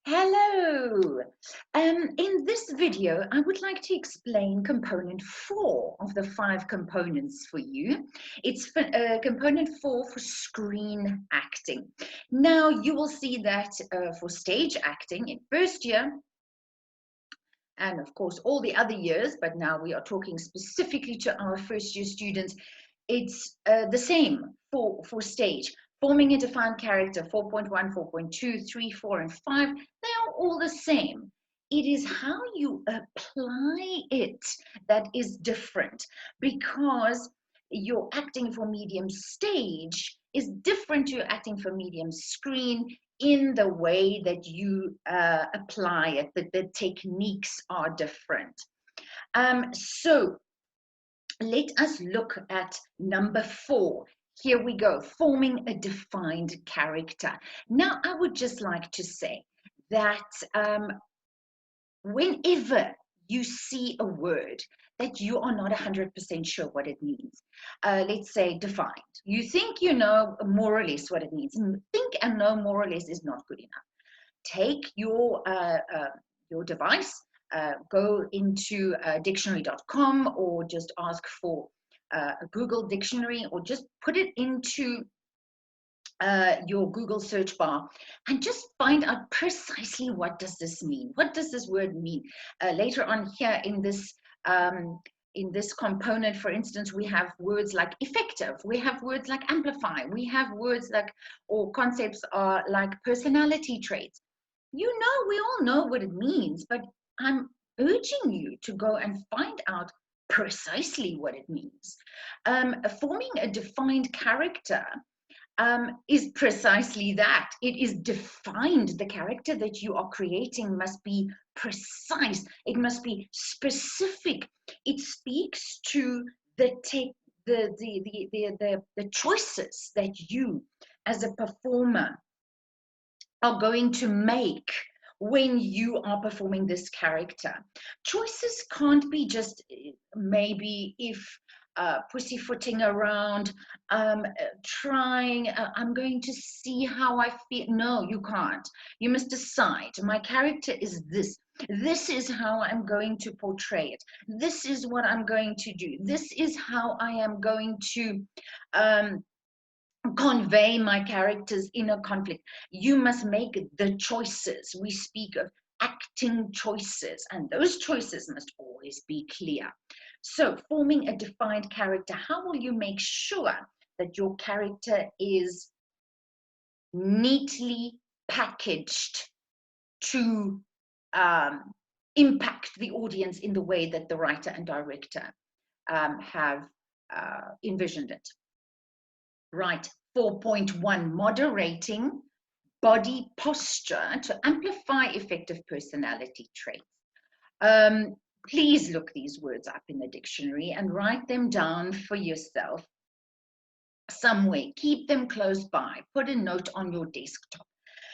Hello. In this video, I would like to explain component 4 of the 5 components for you. It's component 4 for screen acting. Now, you will see that for stage acting in first year, and of course all the other years, but now we are talking specifically to our first year students, it's the same for stage. Forming a defined character, 4.1, 4.2, 3, 4, and 5, they are all the same. It is how you apply it that is different, because your acting for medium stage is different to your acting for medium screen in the way that you apply it, that the techniques are different. So let us look at number 4. Here we go, forming a defined character. Now, I would just like to say that whenever you see a word that you are not 100% sure what it means, let's say defined, you think you know more or less what it means. Think and know more or less is not good enough. Take your device, go into dictionary.com, or just ask for a Google dictionary, or just put it into your Google search bar and just find out precisely what does this mean. What does this word mean? Later on here in this component, for instance, we have words like effective, we have words like amplify, we have words like, or concepts are like personality traits. You know, we all know what it means, but I'm urging you to go and find out precisely what it means. Forming a defined character is precisely that. It is defined. The character that you are creating must be precise. It must be specific. It speaks to the choices that you, as a performer, are going to make when you are performing this character. Choices can't be just maybe if pussyfooting around, trying, I'm going to see how I feel. No, you can't. You must decide, my character is this. This is how I'm going to portray it. This is what I'm going to do. This is how I am going to convey my character's inner conflict. You must make the choices. We speak of acting choices, and those choices must always be clear. So, forming a defined character, how will you make sure that your character is neatly packaged to impact the audience in the way that the writer and director have envisioned it? Right, 4.1, moderating body posture to amplify effective personality traits. Please look these words up in the dictionary and write them down for yourself somewhere. Keep them close by. Put a note on your desktop.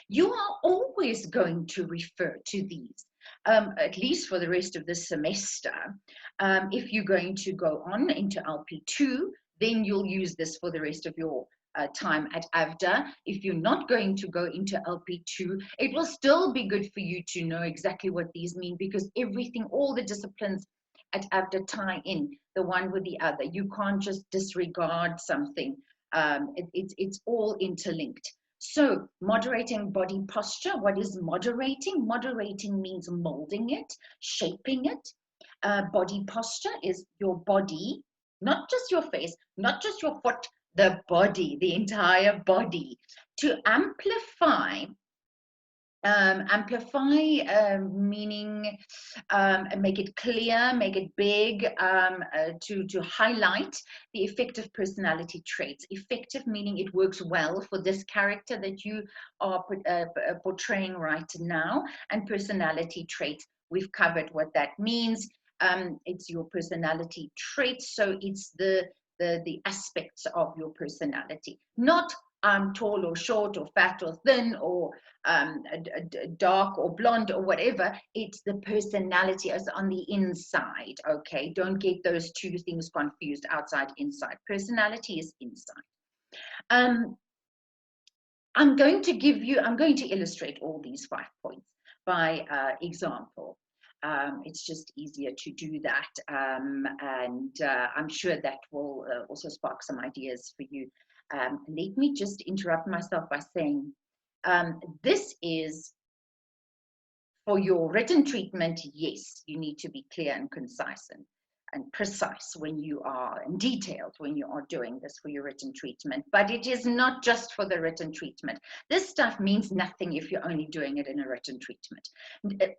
You are always going to refer to these, at least for the rest of the semester. If you're going to go on into LP2, then you'll use this for the rest of your time at AVDA. If you're not going to go into LP2, it will still be good for you to know exactly what these mean, because everything, all the disciplines at AVDA tie in the one with the other. You can't just disregard something. It's all interlinked. So, moderating body posture. What is moderating? Moderating means molding it, shaping it. Body posture is your body, not just your face, not just your foot, the body, the entire body, to amplify. Meaning make it clear, make it big, to highlight the effective personality traits. Effective meaning it works well for this character that you are portraying right now, and personality traits, we've covered what that means. It's your personality traits, so it's the aspects of your personality, not I'm tall or short or fat or thin or dark or blonde or whatever. It's the personality as on the inside. Okay, don't get those two things confused, outside, inside. Personality is inside. I'm going to illustrate all these 5 points. by example. It's just easier to do that, and I'm sure that will also spark some ideas for you. Let me just interrupt myself by saying this is for your written treatment. Yes, you need to be clear and concise and precise when you are, and detailed when you are doing this for your written treatment. But it is not just for the written treatment. This stuff means nothing if you're only doing it in a written treatment.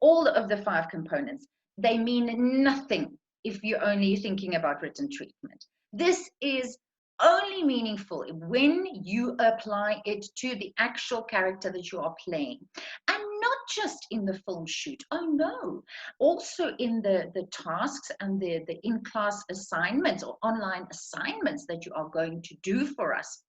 All of the 5 components, they mean nothing if you're only thinking about written treatment. This is only meaningful when you apply it to the actual character that you are playing. And not just in the film shoot, oh no, also in the tasks and the in-class assignments or online assignments that you are going to do for us,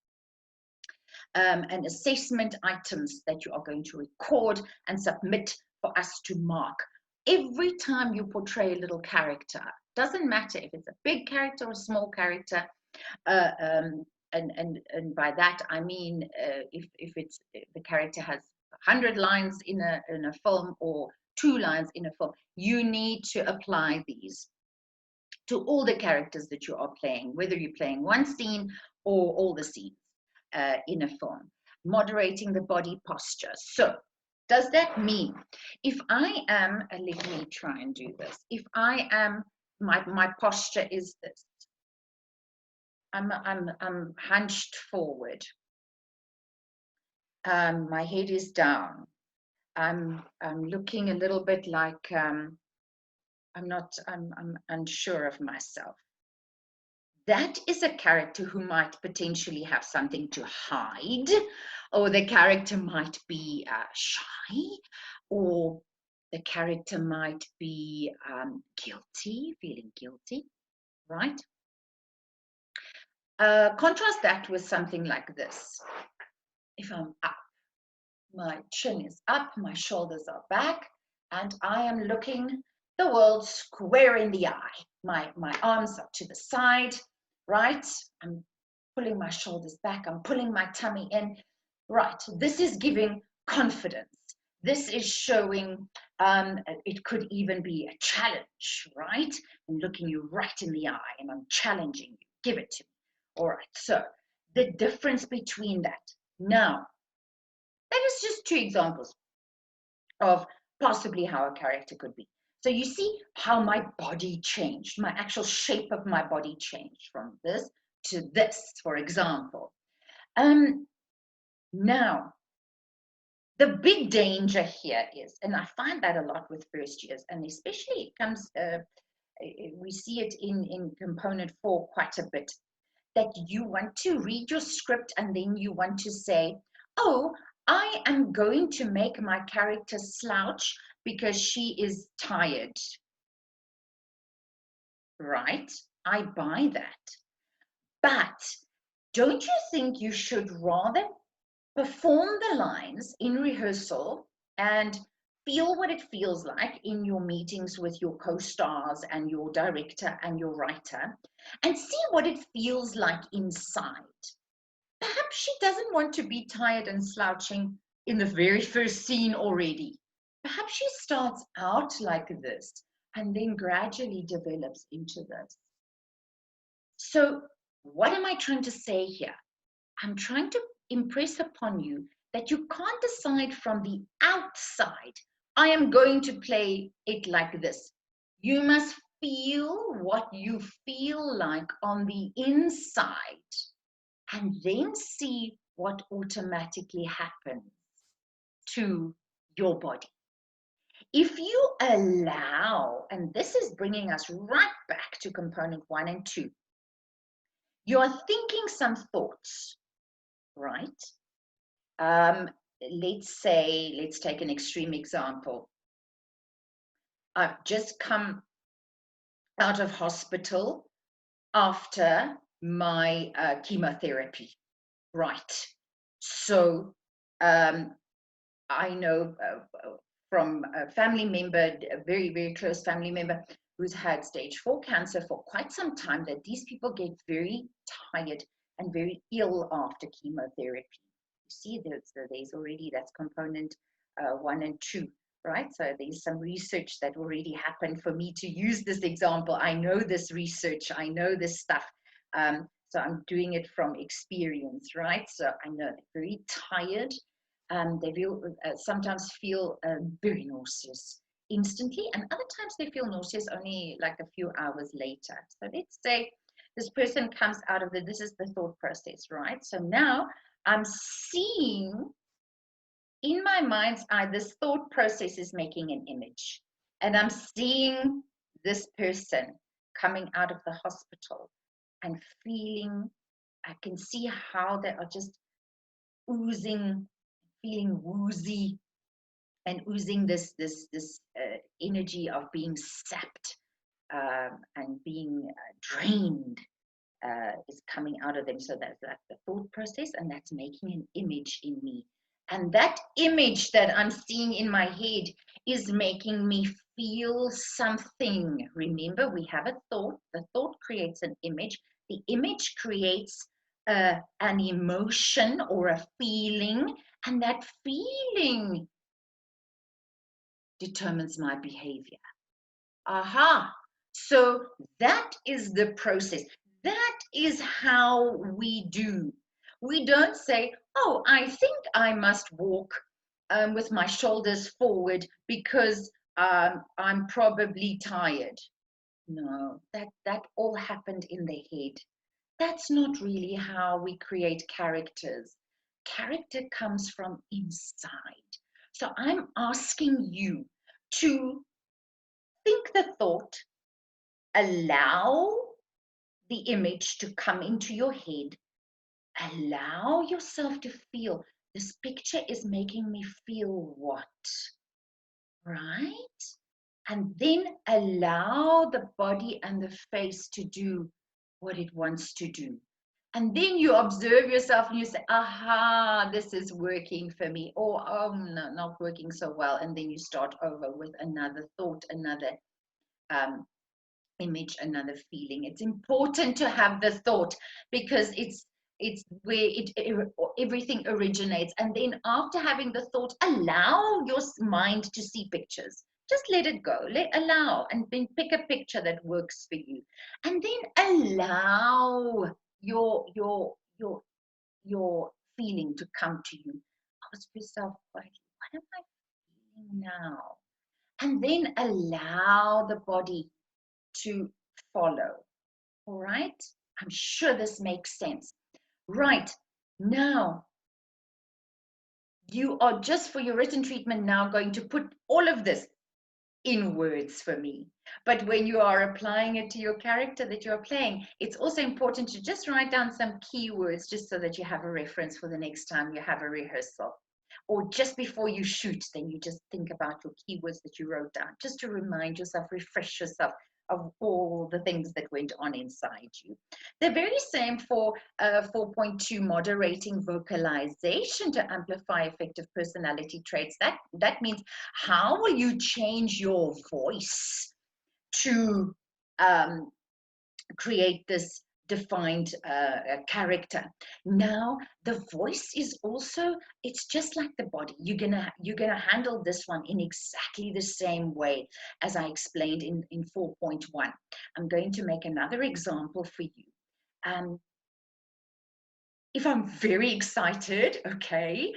and assessment items that you are going to record and submit for us to mark. Every time you portray a little character, doesn't matter if it's a big character or a small character, and by that I mean if the character has 100 lines in a film or 2 lines in a film, you need to apply these to all the characters that you are playing, whether you're playing one scene or all the scenes in a film. Moderating the body posture. So does that mean if I am, let me try and do this, if I am, my posture is this, I'm hunched forward. My head is down. I'm looking a little bit like I'm unsure of myself. That is a character who might potentially have something to hide, or the character might be shy, or the character might be guilty, feeling guilty, right? Contrast that with something like this. If I'm up, my chin is up, my shoulders are back, and I am looking the world square in the eye. My arms are to the side, right? I'm pulling my shoulders back, I'm pulling my tummy in, right? This is giving confidence. This is showing, it could even be a challenge, right? I'm looking you right in the eye and I'm challenging you, give it to me. All right, so the difference between that. Now, that is just 2 examples of possibly how a character could be. So you see how my body changed, my actual shape of my body changed from this to this, for example. Now, the big danger here is, and I find that a lot with first years, and especially it comes, we see it in component 4 quite a bit, that you want to read your script and then you want to say, oh, I am going to make my character slouch because she is tired. Right? I buy that. But don't you think you should rather perform the lines in rehearsal and feel what it feels like in your meetings with your co-stars and your director and your writer, and see what it feels like inside? Perhaps she doesn't want to be tired and slouching in the very first scene already. Perhaps she starts out like this and then gradually develops into this. So what am I trying to say here? I'm trying to impress upon you that you can't decide from the outside, I am going to play it like this. You must feel what you feel like on the inside, and then see what automatically happens to your body. If you allow, and this is bringing us right back to component 1 and 2, you're thinking some thoughts, right? Let's take an extreme example. I've just come out of hospital after my chemotherapy, right? So I know from a family member, a very, very close family member who's had stage 4 cancer for quite some time, that these people get very tired and very ill after chemotherapy. You see, there's already, that's component 1 and 2. right? So there's some research that already happened for me to use this example. I know this research, I know this stuff. So I'm doing it from experience, right? So I know they're very tired. They feel, sometimes feel very nauseous instantly, and other times they feel nauseous only like a few hours later. So let's say this person comes out of this is the thought process, right? So now I'm seeing in my mind's eye, this thought process is making an image. And I'm seeing this person coming out of the hospital and feeling, I can see how they are just oozing, feeling woozy and oozing this energy of being sapped and being drained is coming out of them. So that's the thought process, and that's making an image in me. And that image that I'm seeing in my head is making me feel something. Remember, we have a thought. The thought creates an image. The image creates an emotion or a feeling, and that feeling determines my behavior. Aha. So that is the process. That is how we do. We don't say, oh, I think I must walk with my shoulders forward because I'm probably tired. No, that all happened in the head. That's not really how we create characters. Character comes from inside. So I'm asking you to think the thought, allow the image to come into your head, allow yourself to feel this picture is making me feel what, right? And then allow the body and the face to do what it wants to do. And then you observe yourself and you say, aha, this is working for me, or oh no, not working so well. And then you start over with another thought, another image, another feeling. It's important to have the thought because it's where everything originates. And then after having the thought, allow your mind to see pictures. Just let it go, allow, and then pick a picture that works for you, and then allow your feeling to come to you. Ask yourself, what am I feeling now? And then allow the body to follow. All right? I'm sure this makes sense. Right. Now, you are just for your written treatment now going to put all of this in words for me. But when you are applying it to your character that you're playing, it's also important to just write down some keywords just so that you have a reference for the next time you have a rehearsal. Or just before you shoot, then you just think about your keywords that you wrote down, just to remind yourself, refresh yourself of all the things that went on inside you. The very same for 4.2, moderating vocalization to amplify effective personality traits. That means how will you change your voice to create this defined character. Now the voice is also, it's just like the body. You're gonna handle this one in exactly the same way as I explained in 4.1. I'm going to make another example for you. If I'm very excited, okay,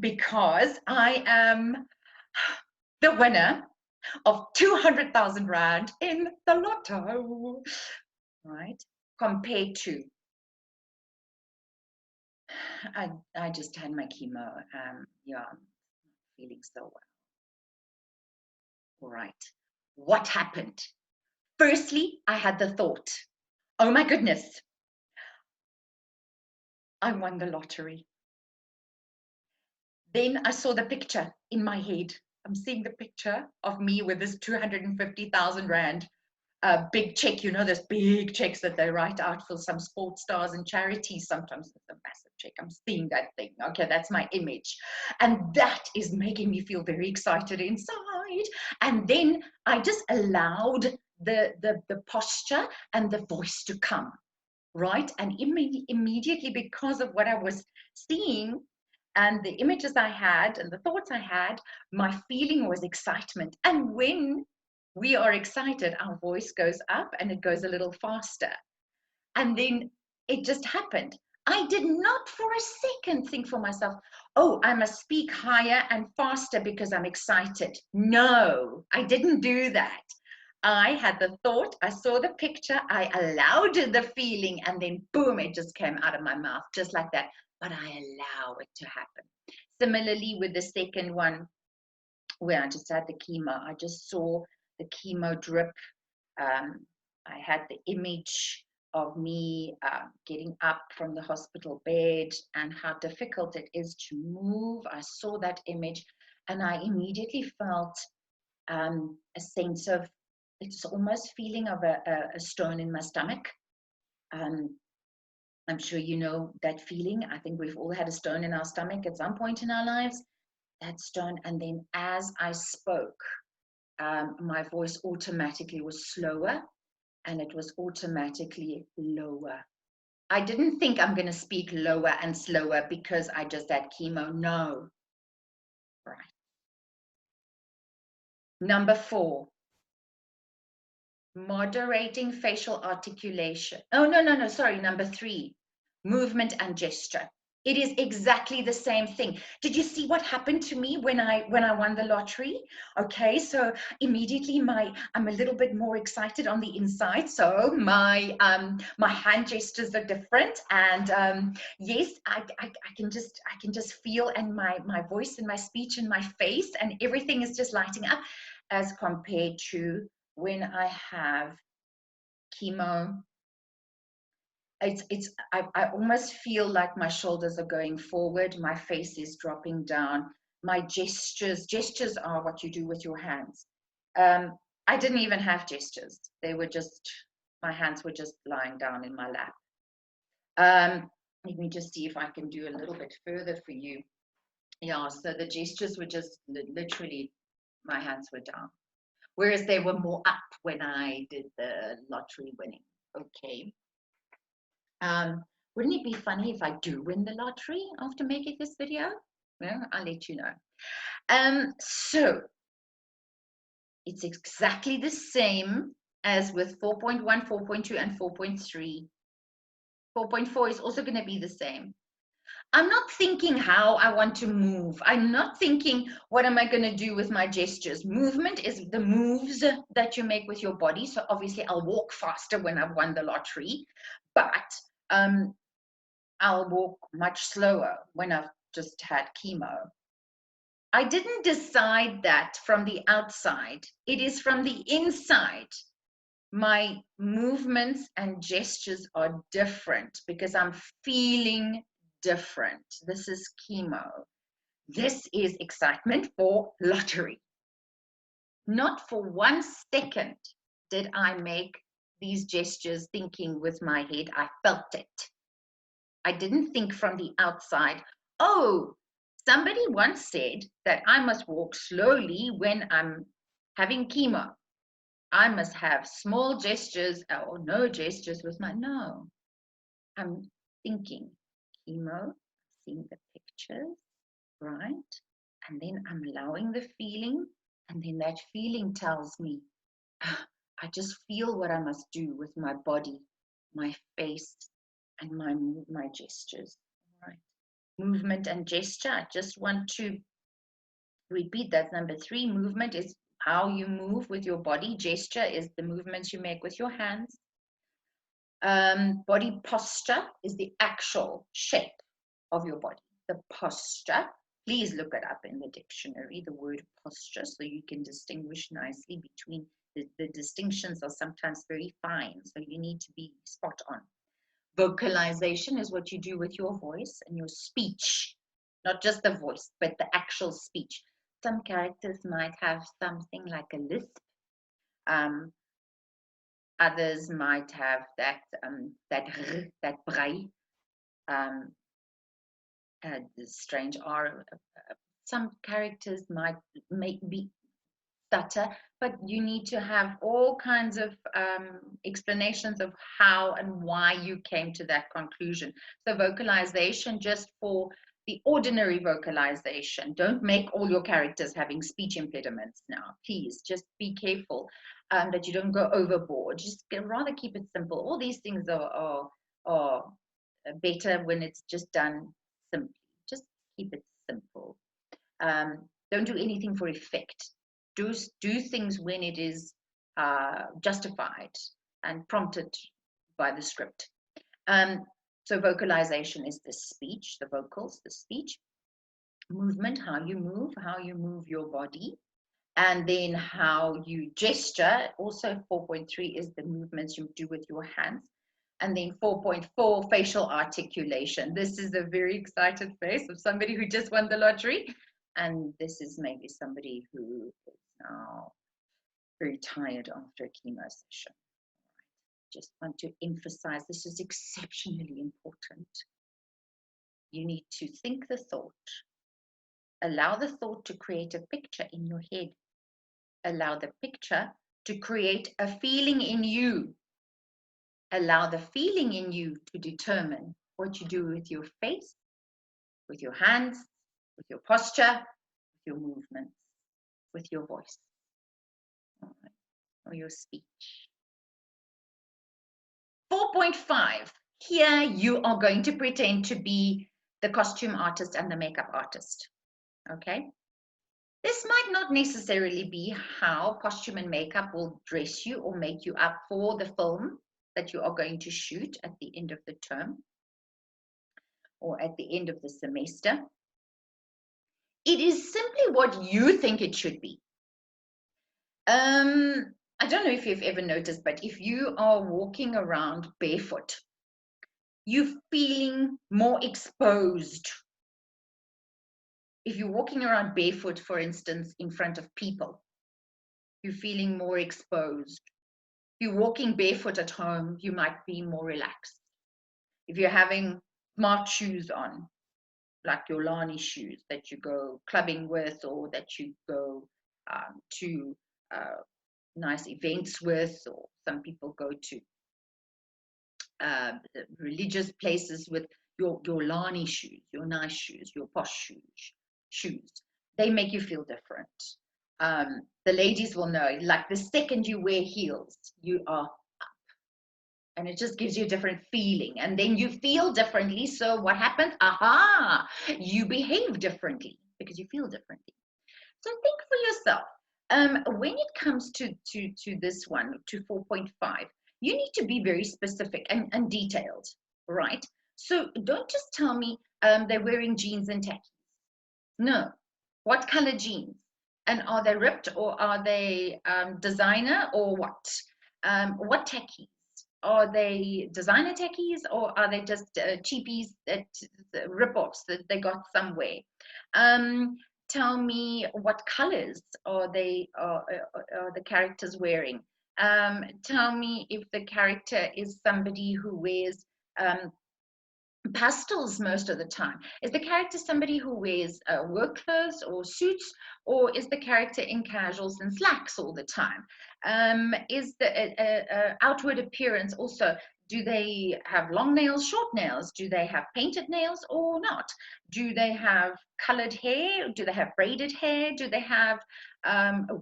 because I am the winner of 200,000 Rand in the lotto, right? Compared to, I just had my chemo. Yeah, I'm feeling so well. All right. What happened? Firstly, I had the thought, oh my goodness, I won the lottery. Then I saw the picture in my head. I'm seeing the picture of me with this 250,000 Rand big check, you know, those big checks that they write out for some sports stars and charities. Sometimes it's a massive check. I'm seeing that thing. Okay, that's my image. And that is making me feel very excited inside. And then I just allowed the posture and the voice to come, right? And immediately, because of what I was seeing, And the images I had and the thoughts I had, my feeling was excitement. And when we are excited, our voice goes up and it goes a little faster. And then it just happened. I did not for a second think for myself, oh, I must speak higher and faster because I'm excited. No, I didn't do that. I had the thought, I saw the picture, I allowed the feeling, and then boom, it just came out of my mouth just like that. But I allow it to happen. Similarly, with the second one, where I just had the chemo, I just saw the chemo drip. I had the image of me getting up from the hospital bed and how difficult it is to move. I saw that image and I immediately felt a sense of, it's almost feeling of a stone in my stomach. I'm sure you know that feeling. I think we've all had a stone in our stomach at some point in our lives, that stone. And then as I spoke, my voice automatically was slower and it was automatically lower. I didn't think I'm going to speak lower and slower because I just had chemo. No. Right. Number 4, moderating facial articulation. Oh, no, sorry. Number 3, movement and gesture. It is exactly the same thing. Did you see what happened to me when I won the lottery? Okay, so immediately I'm a little bit more excited on the inside. So my hand gestures are different, and yes, I can just feel, and my voice and my speech and my face and everything is just lighting up, as compared to when I have chemo. I almost feel like my shoulders are going forward, my face is dropping down, my gestures are what you do with your hands. I didn't even have gestures. They were just, my hands were just lying down in my lap. Let me just see if I can do a little bit further for you. Yeah, so the gestures were just literally, my hands were down, whereas they were more up when I did the lottery winning. Okay. Wouldn't it be funny if I do win the lottery after making this video? Well, I'll let you know. So it's exactly the same as with 4.1, 4.2, and 4.3. 4.4 is also going to be the same. I'm not thinking how I want to move. I'm not thinking, what am I going to do with my gestures? Movement is the moves that you make with your body. So obviously I'll walk faster when I've won the lottery, but I'll walk much slower when I've just had chemo. I didn't decide that from the outside. It is from the inside. My movements and gestures are different because I'm feeling different. This is chemo. This is excitement for lottery. Not for 1 second did I make these gestures thinking with my head. I felt it. I didn't think from the outside, oh, somebody once said that I must walk slowly when I'm having chemo. I must have small gestures or no gestures with my, no. I'm thinking chemo, seeing the pictures, right? And then I'm allowing the feeling, and then that feeling tells me, I just feel what I must do with my body, my face, and my gestures. Right. Movement and gesture. I just want to repeat that. Number 3, movement is how you move with your body. Gesture is the movements you make with your hands. Body posture is the actual shape of your body. The posture, please look it up in the dictionary, the word posture, so you can distinguish nicely between the distinctions are sometimes very fine, so you need to be spot on. Vocalization is what you do with your voice and your speech, not just the voice, but the actual speech. Some characters might have something like a lisp. Others might have that brai, the strange R. Some characters might be stutter, but you need to have all kinds of explanations of how and why you came to that conclusion. So vocalization, just for the ordinary vocalization. Don't make all your characters having speech impediments now. Please just be careful that you don't go overboard. Just rather keep it simple. All these things are better when it's just done simply. Just keep it simple. Don't do anything for effect. Do things when it is justified and prompted by the script. So vocalization is the speech, the vocals, the speech. Movement, how you move your body. And then how you gesture. Also 4.3 is the movements you do with your hands. And then 4.4, facial articulation. This is a very excited face of somebody who just won the lottery. And this is maybe somebody who is now very tired after a chemo session. Just want to emphasize this is exceptionally important. You need to think the thought. Allow the thought to create a picture in your head. Allow the picture to create a feeling in you. Allow the feeling in you to determine what you do with your face, with your hands, with your posture, with your movements, with your voice, or your speech. 4.5, here you are going to pretend to be the costume artist and the makeup artist, okay? This might not necessarily be how costume and makeup will dress you or make you up for the film that you are going to shoot at the end of the term or at the end of the semester. It is simply what you think it should be. I don't know if you've ever noticed, but if you are walking around barefoot, you're feeling more exposed. If you're walking around barefoot, for instance, in front of people, you're feeling more exposed. If you're walking barefoot at home, you might be more relaxed. If you're having smart shoes on, like your Lani shoes that you go clubbing with or that you go to nice events with, or some people go to religious places with your Lani shoes, your nice shoes, your posh shoes. They make you feel different. The ladies will know, like the second you wear heels, you are up. And it just gives you a different feeling. And then you feel differently. So what happens? Aha! You behave differently because you feel differently. So think for yourself. When it comes to this one, to 4.5, you need to be very specific and detailed, right? So don't just tell me they're wearing jeans and tackies. No. What color jeans? And are they ripped or are they designer or what? What tackies? Are they designer tackies or are they just cheapies, rip-offs that they got somewhere? Tell me what colors are the characters wearing. Tell me if the character is somebody who wears pastels most of the time. Is the character somebody who wears work clothes or suits, or is the character in casuals and slacks all the time? Is the outward appearance also, do they have long nails, short nails? Do they have painted nails or not? Do they have colored hair? Do they have braided hair? Do they have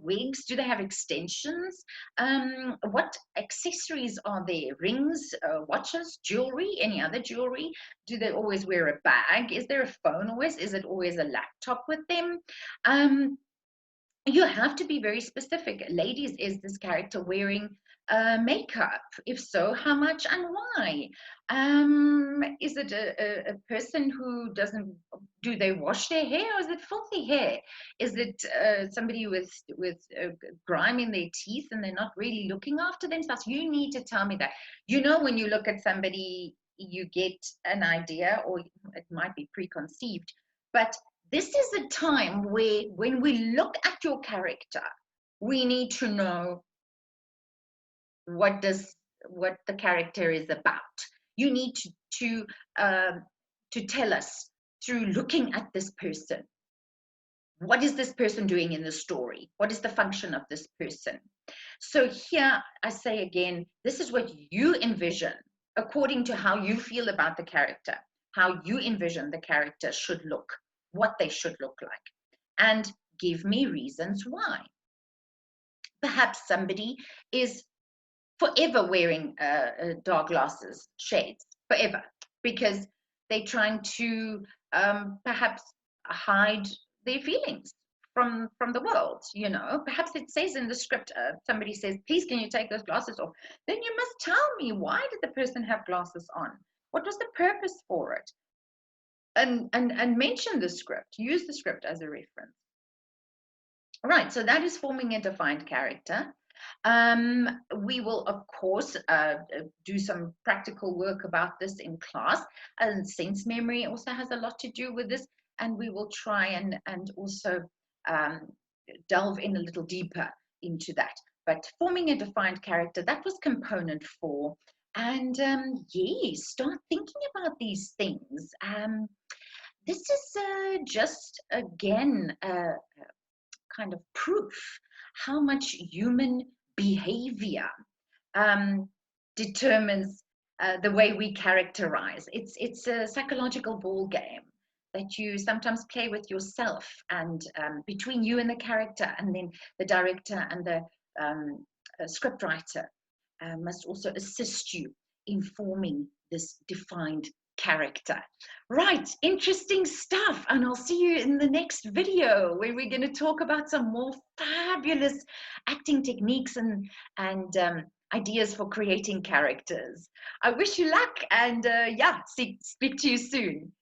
wigs? Do they have extensions? What accessories are there? Rings, watches, jewelry, any other jewelry? Do they always wear a bag? Is there a phone always? Is it always a laptop with them? You have to be very specific. Ladies, is this character wearing makeup? If so, how much and why? Is it a person who doesn't, do they wash their hair or is it filthy hair? Is it somebody with grime in their teeth and they're not really looking after themselves? You need to tell me that. You know, when you look at somebody, you get an idea, or it might be preconceived, but this is a time where when we look at your character, we need to know what the character is about. You need to tell us through looking at this person. What is this person doing in the story? What is the function of this person? So here I say again, this is what you envision according to how you feel about the character. how you envision the character should look, what they should look like, and give me reasons why. Perhaps somebody is forever wearing dark glasses, shades, forever, because they're trying to perhaps hide their feelings from the world. You know, perhaps it says in the script, somebody says, please can you take those glasses off? Then you must tell me, why did the person have glasses on? What was the purpose for it? And mention the script, use the script as a reference. Right, so that is forming a defined character. We will, of course, do some practical work about this in class. And sense memory also has a lot to do with this. And we will try and also delve in a little deeper into that. But forming a defined character, that was component 4. And yes, start thinking about these things. This is just, again, kind of proof how much human behavior determines the way we characterize. It's a psychological ball game that you sometimes play with yourself, and between you and the character, and then the director and the script writer must also assist you in forming this defined character. Right, interesting stuff. And I'll see you in the next video where we're going to talk about some more fabulous acting techniques and ideas for creating characters. I wish you luck, and yeah, speak to you soon.